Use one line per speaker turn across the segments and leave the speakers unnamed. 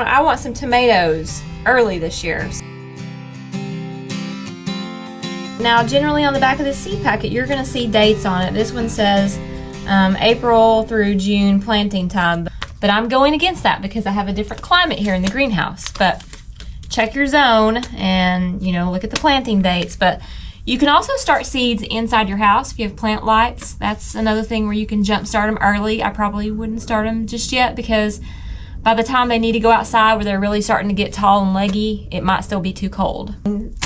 I want some tomatoes early this year. Now, generally on the back of this seed packet, you're going to see dates on it. This one says April through June planting time. But I'm going against that because I have a different climate here in the greenhouse. But check your zone and, look at the planting dates. But you can also start seeds inside your house if you have plant lights. That's another thing where you can jump start them early. I probably wouldn't start them just yet because by the time they need to go outside where they're really starting to get tall and leggy, it might still be too cold.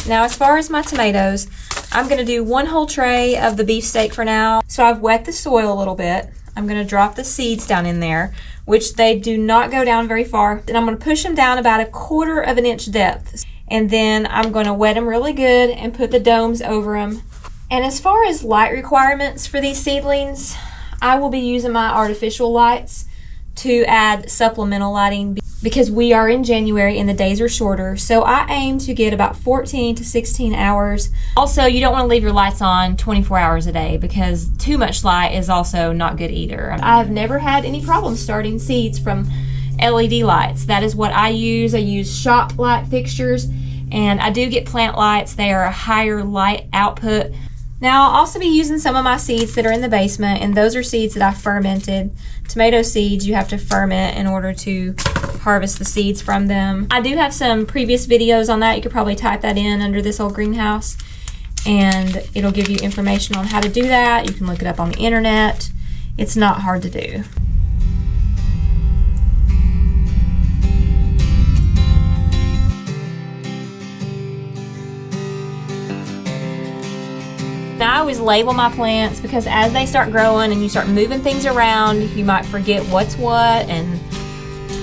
Now, as far as my tomatoes, I'm going to do 1 whole tray of the beefsteak for now. So I've wet the soil a little bit. I'm going to drop the seeds down in there, which they do not go down very far. Then I'm going to push them down about 1/4 of an inch depth. And then I'm going to wet them really good and put the domes over them. And as far as light requirements for these seedlings, I will be using my artificial lights to add supplemental lighting because we are in January and the days are shorter. So I aim to get about 14 to 16 hours. Also, you don't want to leave your lights on 24 hours a day because too much light is also not good either. I have never had any problems starting seeds from LED lights. That is what I use. I use shop light fixtures and I do get plant lights. They are a higher light output. Now, I'll also be using some of my seeds that are in the basement, and those are seeds that I fermented. Tomato seeds, you have to ferment in order to harvest the seeds from them. I do have some previous videos on that. You could probably type that in under this old greenhouse, and it'll give you information on how to do that. You can look it up on the internet. It's not hard to do. Now, I always label my plants because as they start growing and you start moving things around, you might forget what's what, and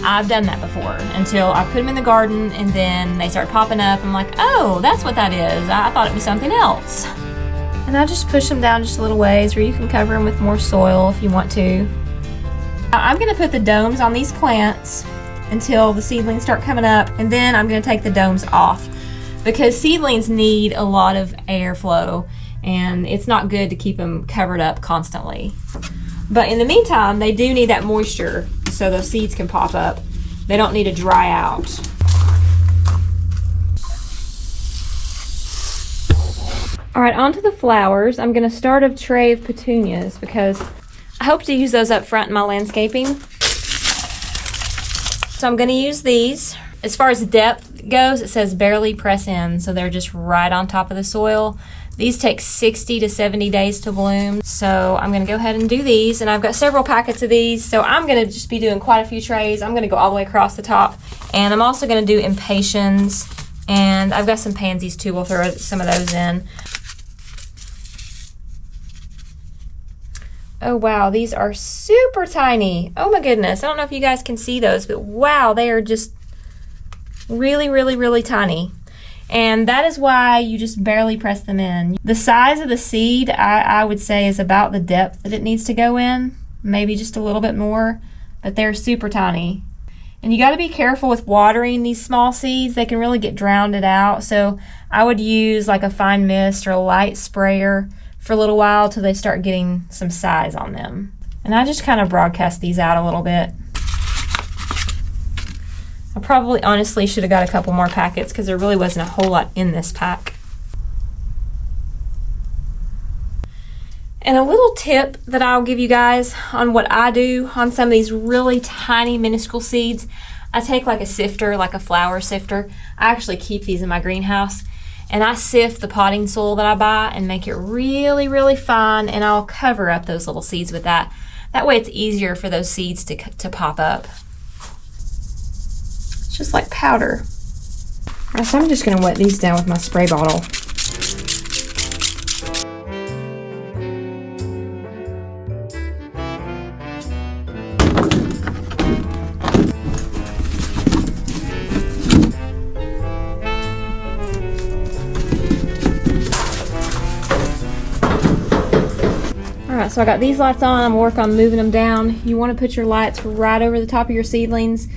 I've done that before until I put them in the garden and then they start popping up. I'm like, oh, that's what that is. I thought it was something else. And I just push them down just a little ways, or you can cover them with more soil if you want to. I'm going to put the domes on these plants until the seedlings start coming up, and then I'm going to take the domes off because seedlings need a lot of airflow. And it's not good to keep them covered up constantly. But in the meantime, they do need that moisture so those seeds can pop up. They don't need to dry out. All right, on to the flowers. I'm going to start a tray of petunias because I hope to use those up front in my landscaping. So I'm going to use these. As far as depth goes, it says barely press in, so they're just right on top of the soil. These take 60 to 70 days to bloom, so I'm going to go ahead and do these. And I've got several packets of these, so I'm going to just be doing quite a few trays. I'm going to go all the way across the top. And I'm also going to do impatiens, and I've got some pansies too. We'll throw some of those in. Oh wow, these are super tiny. Oh my goodness, I don't know if you guys can see those, but wow, they are just really, really, really tiny. And that is why you just barely press them in. The size of the seed, I would say, is about the depth that it needs to go in. Maybe just a little bit more, but they're super tiny. And you got to be careful with watering these small seeds. They can really get drowned out. So I would use like a fine mist or a light sprayer for a little while till they start getting some size on them. And I just kind of broadcast these out a little bit. I probably honestly should have got a couple more packets because there really wasn't a whole lot in this pack. And a little tip that I'll give you guys on what I do on some of these really tiny minuscule seeds, I take like a sifter, like a flour sifter. I actually keep these in my greenhouse, and I sift the potting soil that I buy and make it really, really fine, and I'll cover up those little seeds with that. That way it's easier for those seeds to pop up. Just like powder. Alright, so I'm just going to wet these down with my spray bottle. Alright, so I got these lights on. I'm going to work on moving them down. You want to put your lights right over the top of your seedlings.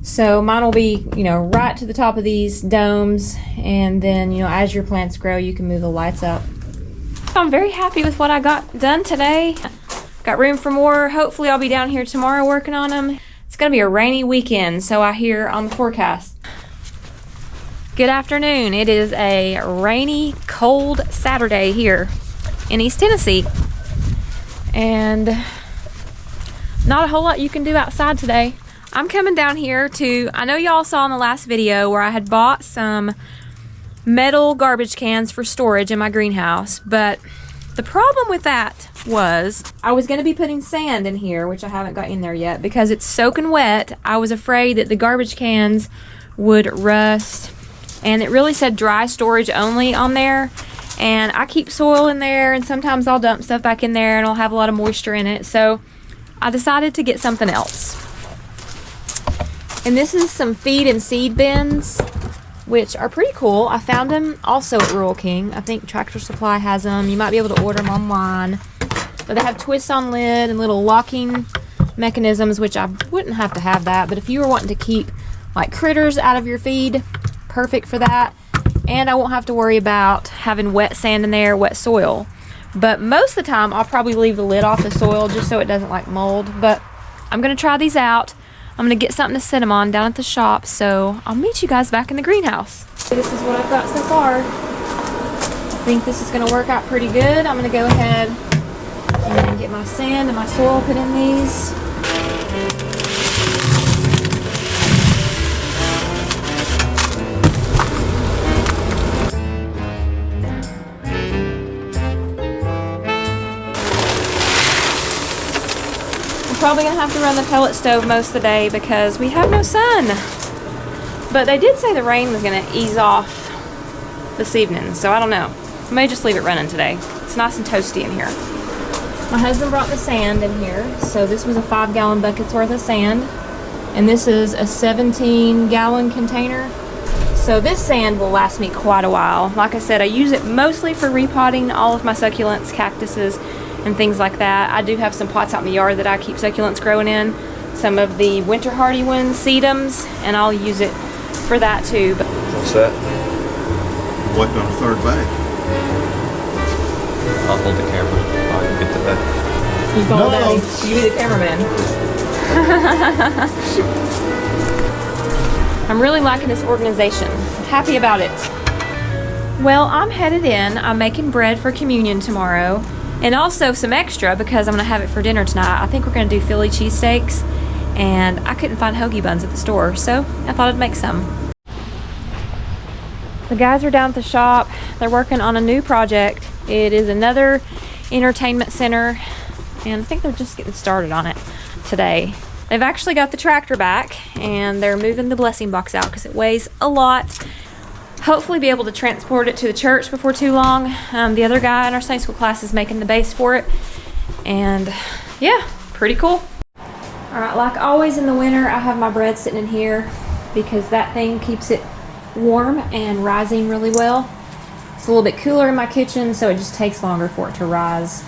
So mine will be, right to the top of these domes, and then, as your plants grow, you can move the lights up. I'm very happy with what I got done today. Got room for more. Hopefully I'll be down here tomorrow working on them. It's going to be a rainy weekend, so I hear on the forecast. Good afternoon. It is a rainy, cold Saturday here in East Tennessee. And not a whole lot you can do outside today. I'm coming down here to, I know y'all saw in the last video where I had bought some metal garbage cans for storage in my greenhouse, but the problem with that was I was going to be putting sand in here, which I haven't got in there yet because it's soaking wet. I was afraid that the garbage cans would rust, and it really said dry storage only on there, and I keep soil in there, and sometimes I'll dump stuff back in there and I'll have a lot of moisture in it, so I decided to get something else. And this is some feed and seed bins, which are pretty cool. I found them also at Rural King. I think Tractor Supply has them. You might be able to order them online. But they have twists on lid and little locking mechanisms, which I wouldn't have to have that. But if you were wanting to keep like critters out of your feed, perfect for that. And I won't have to worry about having wet sand in there, wet soil. But most of the time, I'll probably leave the lid off the soil just so it doesn't like mold. But I'm going to try these out. I'm going to get something to sit them on down at the shop, so I'll meet you guys back in the greenhouse. This is what I've got so far. I think this is going to work out pretty good. I'm going to go ahead and get my sand and my soil put in these. Probably gonna have to run the pellet stove most of the day because we have no sun. But they did say the rain was gonna ease off this evening, so I don't know. I may just leave it running today. It's nice and toasty in here. My husband brought the sand in here, so this was a 5-gallon bucket's worth of sand, and this is a 17-gallon container. So this sand will last me quite a while. Like I said, I use it mostly for repotting all of my succulents, cactuses, and things like that. I do have some pots out in the yard that I keep succulents growing in. Some of the winter hardy ones, sedums, and I'll use it for that too.
What's that? Waiting on a third bag.
I'll hold the camera while you get to that.
You call that? You be the cameraman. I'm really liking this organization. I'm happy about it. Well, I'm headed in. I'm making bread for communion tomorrow. And also some extra because I'm gonna have it for dinner tonight. I think we're gonna do Philly cheesesteaks, and I couldn't find hoagie buns at the store, so I thought I'd make some. The guys are down at the shop. They're working on a new project. It is another entertainment center, and I think they're just getting started on it today. They've actually got the tractor back, and they're moving the blessing box out because it weighs a lot. Hopefully be able to transport it to the church before too long. The other guy in our Sunday school class is making the base for it. And yeah, pretty cool. All right, like always in the winter, I have my bread sitting in here because that thing keeps it warm and rising really well. It's a little bit cooler in my kitchen, so it just takes longer for it to rise.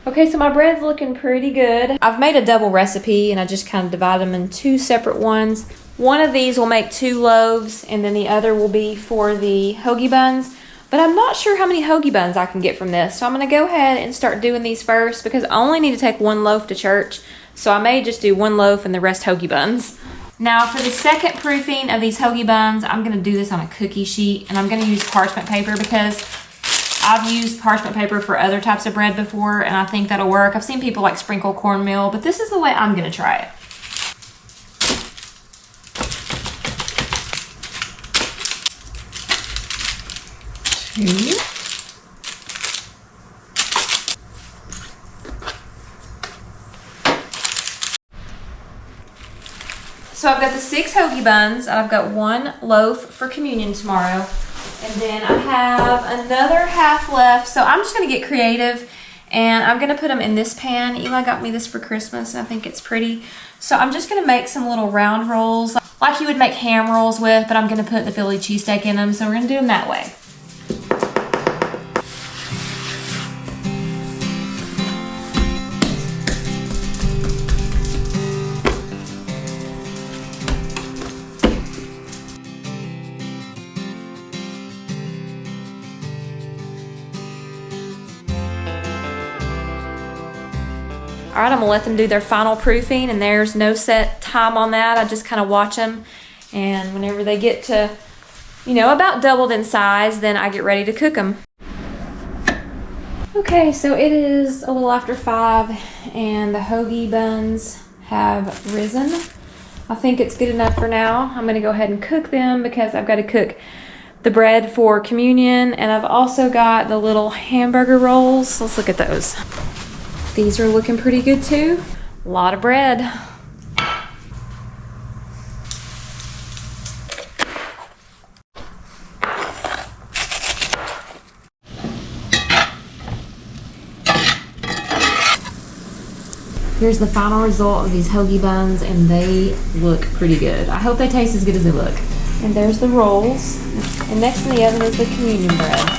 Okay, so my bread's looking pretty good. I've made a double recipe and I just kind of divide them in 2 separate ones. One of these will make 2 loaves, and then the other will be for the hoagie buns. But I'm not sure how many hoagie buns I can get from this, so I'm going to go ahead and start doing these first because I only need to take 1 loaf to church. So I may just do 1 loaf and the rest hoagie buns. Now for the second proofing of these hoagie buns, I'm going to do this on a cookie sheet, and I'm going to use parchment paper because I've used parchment paper for other types of bread before, and I think that'll work. I've seen people like sprinkle cornmeal, but this is the way I'm going to try it. So I've got the 6 hoagie buns, and I've got 1 loaf for communion tomorrow. And then I have another half left, so I'm just gonna get creative, and I'm gonna put them in this pan. Eli got me this for Christmas, and I think it's pretty. So I'm just gonna make some little round rolls, like you would make ham rolls with, but I'm gonna put the Philly cheesesteak in them, so we're gonna do them that way. All right, I'm gonna let them do their final proofing, and there's no set time on that. I just kind of watch them, and whenever they get to, you know, about doubled in size, then I get ready to cook them. Okay, so it is a little after 5, and the hoagie buns have risen. I think it's good enough for now. I'm gonna go ahead and cook them because I've got to cook the bread for communion, and I've also got the little hamburger rolls. Let's look at those. These are looking pretty good too. A lot of bread. Here's the final result of these hoagie buns, and they look pretty good. I hope they taste as good as they look. And there's the rolls. And next in the oven is the communion bread.